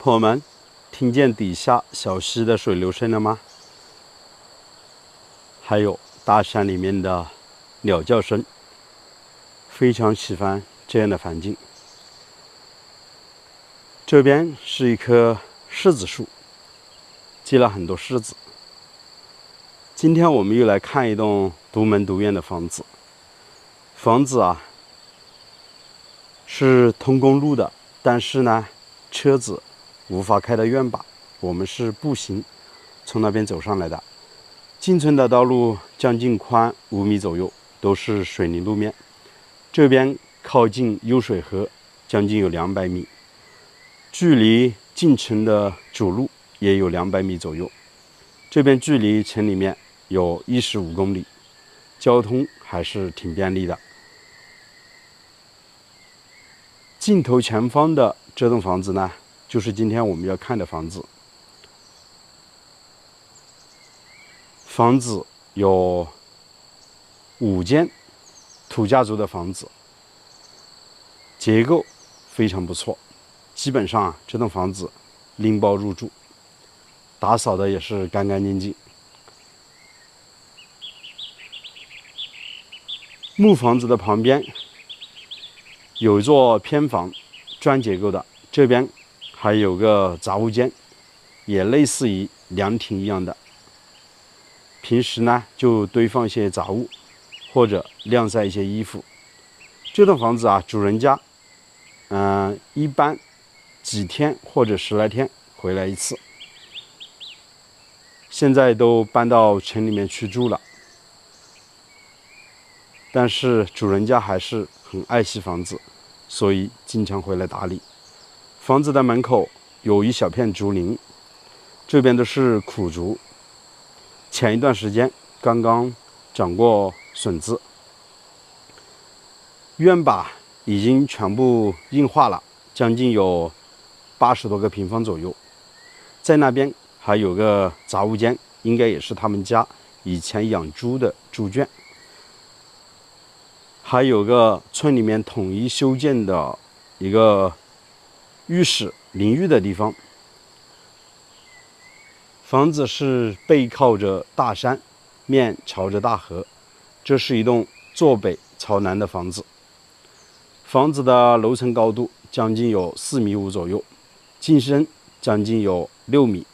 朋友们，听见底下小溪的水流声了吗？还有大山里面的鸟叫声，非常喜欢这样的环境。这边是一棵柿子树，结了很多柿子。今天我们又来看一栋独门独院的房子。房子啊是通公路的，但是呢车子无法开到院坝，我们是步行从那边走上来的。进村的道路将近宽5米左右，都是水泥路面。这边靠近幽水河，将近有200米，距离进城的主路也有200米左右。这边距离城里面有15公里，交通还是挺便利的。镜头前方的这栋房子呢，就是今天我们要看的房子。房子有5间土家族的房子，结构非常不错。基本上这栋房子拎包入住，打扫的也是干干净净。木房子的旁边有一座偏房，砖结构的，这边还有个杂物间，也类似于凉亭一样的。平时呢就堆放一些杂物，或者晾晒一些衣服。这栋房子啊，主人家一般几天或者10来天回来一次，现在都搬到城里面去住了。但是主人家还是很爱惜房子，所以经常回来打理。房子的门口有一小片竹林，这边都是苦竹，前一段时间刚刚长过笋子。院坝已经全部硬化了，将近有80多个平方左右。在那边还有个杂物间，应该也是他们家以前养猪的猪圈。还有个村里面统一修建的一个浴室淋浴的地方。房子是背靠着大山，面朝着大河。这是一栋坐北朝南的房子。房子的楼层高度将近有4.5米左右，进深将近有6米。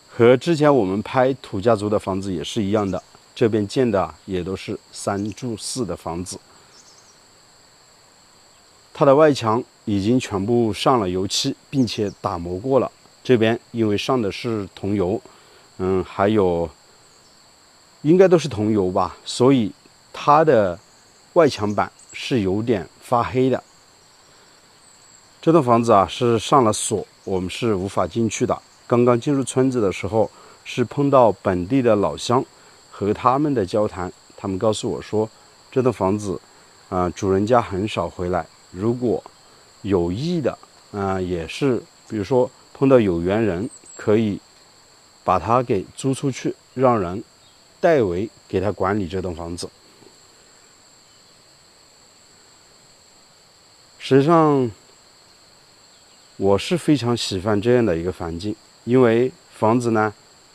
和之前我们拍土家族的房子也是一样的，这边建的也都是3住4的房子。它的外墙已经全部上了油漆，并且打磨过了。这边因为上的是桐油，还有应该都是桐油吧，所以它的外墙板是有点发黑的。这栋房子啊是上了锁，我们是无法进去的。刚刚进入村子的时候，是碰到本地的老乡，和他们的交谈，他们告诉我说，这栋房子主人家很少回来，如果有意的也是比如说碰到有缘人，可以把它给租出去，让人代为给他管理这栋房子。实际上我是非常喜欢这样的一个环境，因为房子呢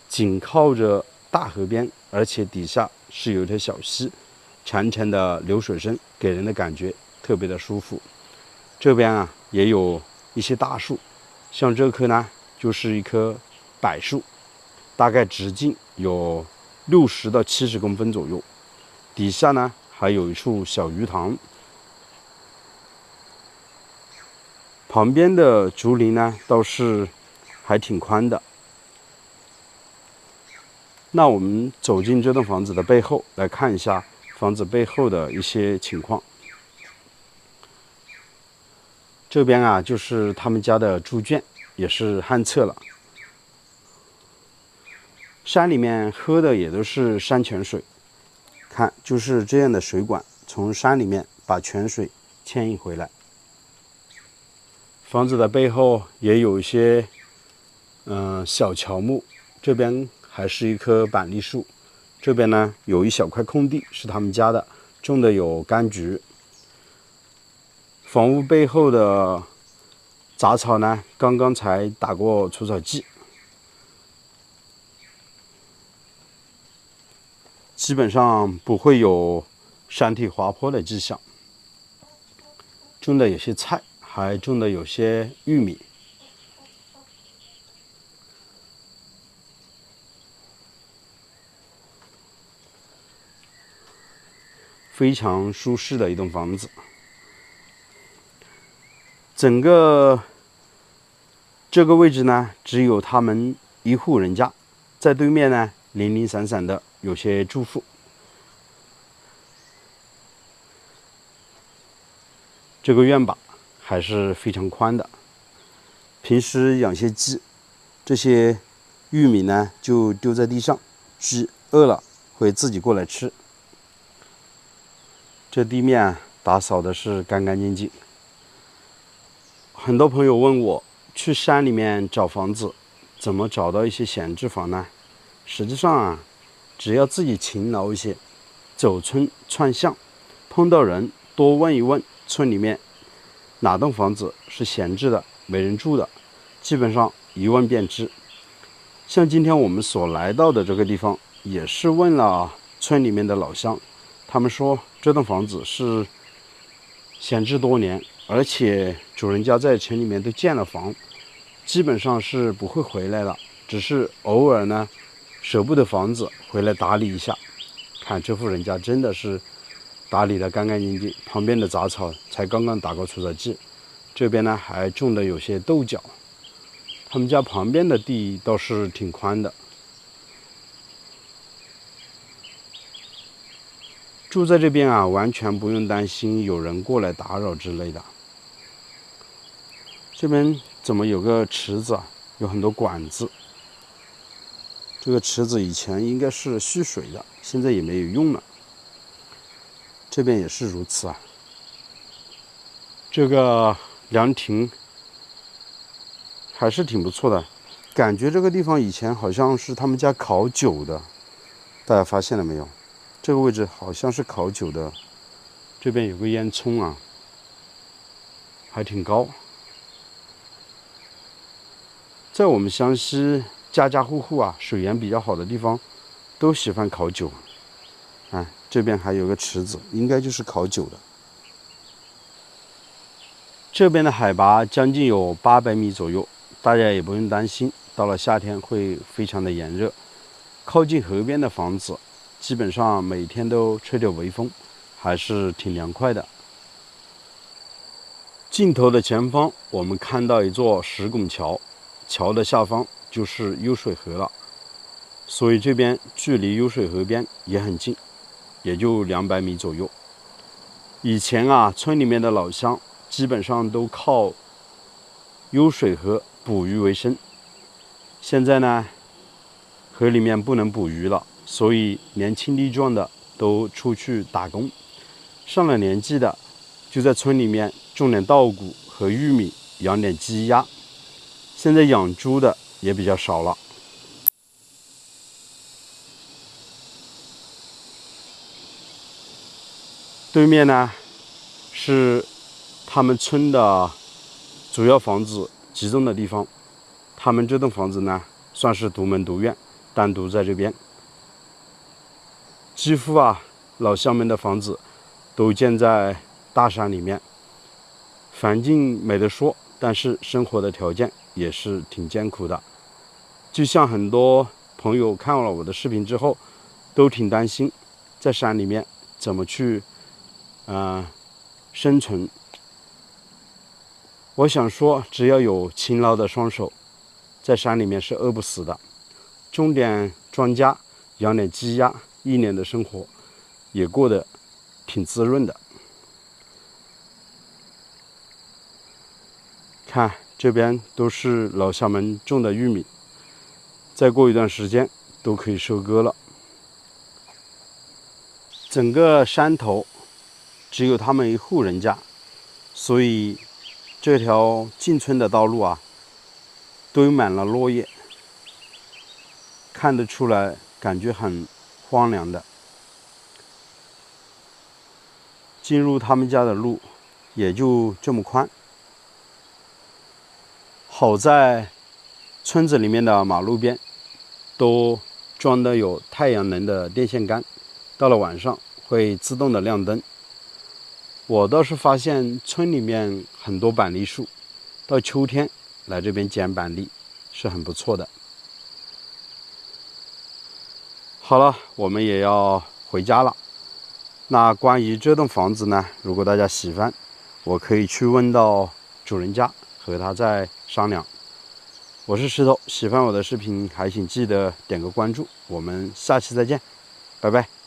紧靠着大河边，而且底下是有一条小溪，潺潺的流水声给人的感觉特别的舒服。这边啊也有一些大树，像这棵呢就是一棵柏树，大概直径有60到70公分左右。底下呢还有一处小鱼塘。旁边的竹林呢倒是还挺宽的。那我们走进这栋房子的背后，来看一下房子背后的一些情况。这边啊就是他们家的猪圈，也是旱厕了。山里面喝的也都是山泉水，看就是这样的水管从山里面把泉水牵引回来。房子的背后也有一些小乔木，这边还是一棵板栗树。这边呢有一小块空地是他们家的，种的有柑橘。房屋背后的杂草呢，刚刚才打过除草剂，基本上不会有山体滑坡的迹象。种的有些菜，还种的有些玉米。非常舒适的一栋房子。整个这个位置呢，只有他们一户人家，在对面呢，零零散散的有些住户。这个院坝还是非常宽的。平时养些鸡，这些玉米呢就丢在地上，鸡饿了会自己过来吃。这地面打扫的是干干净净。很多朋友问我，去山里面找房子，怎么找到一些闲置房呢？实际上啊，只要自己勤劳一些，走村串巷，碰到人多问一问，村里面哪栋房子是闲置的、没人住的，基本上一问便知。像今天我们所来到的这个地方，也是问了村里面的老乡，他们说这栋房子是闲置多年，而且主人家在城里面都建了房，基本上是不会回来了，只是偶尔呢舍不得房子回来打理一下。看这户人家真的是打理得干干净净，旁边的杂草才刚刚打过除草剂，这边呢还种的有些豆角。他们家旁边的地倒是挺宽的。住在这边啊，完全不用担心有人过来打扰之类的。这边怎么有个池子啊？有很多管子。这个池子以前应该是蓄水的，现在也没有用了。这边也是如此啊。这个凉亭还是挺不错的，感觉这个地方以前好像是他们家烤酒的，大家发现了没有？这个位置好像是烤酒的。这边有个烟囱啊，还挺高。在我们湘西，家家户户啊，水源比较好的地方，都喜欢烤酒。这边还有个池子，应该就是烤酒的。这边的海拔将近有800米左右，大家也不用担心，到了夏天会非常的炎热。靠近河边的房子，基本上每天都吹着微风，还是挺凉快的。镜头的前方，我们看到一座石拱桥，桥的下方就是幽水河了，所以这边距离幽水河边也很近，也就200米左右。以前啊，村里面的老乡基本上都靠幽水河捕鱼为生。现在呢，河里面不能捕鱼了，所以年轻力壮的都出去打工，上了年纪的就在村里面种点稻谷和玉米，养点鸡鸭。现在养猪的也比较少了。对面呢是他们村的主要房子集中的地方，他们这栋房子呢算是独门独院，单独在这边。几乎啊，老乡们的房子都建在大山里面，环境没得说，但是生活的条件也是挺艰苦的。就像很多朋友看了我的视频之后，都挺担心在山里面怎么去生存。我想说，只要有勤劳的双手，在山里面是饿不死的。种点庄稼，养点鸡鸭，一年的生活也过得挺滋润的。看这边都是老乡们种的玉米，再过一段时间都可以收割了。整个山头只有他们一户人家，所以这条进村的道路啊，堆满了落叶，看得出来感觉很荒凉的。进入他们家的路也就这么宽，好在村子里面的马路边都装的有太阳能的电线杆，到了晚上会自动的亮灯。我倒是发现村里面很多板栗树，到秋天来这边捡板栗是很不错的。好了，我们也要回家了。那关于这栋房子呢，如果大家喜欢，我可以去问到主人家，和他再商量。我是石头，喜欢我的视频还请记得点个关注，我们下期再见，拜拜。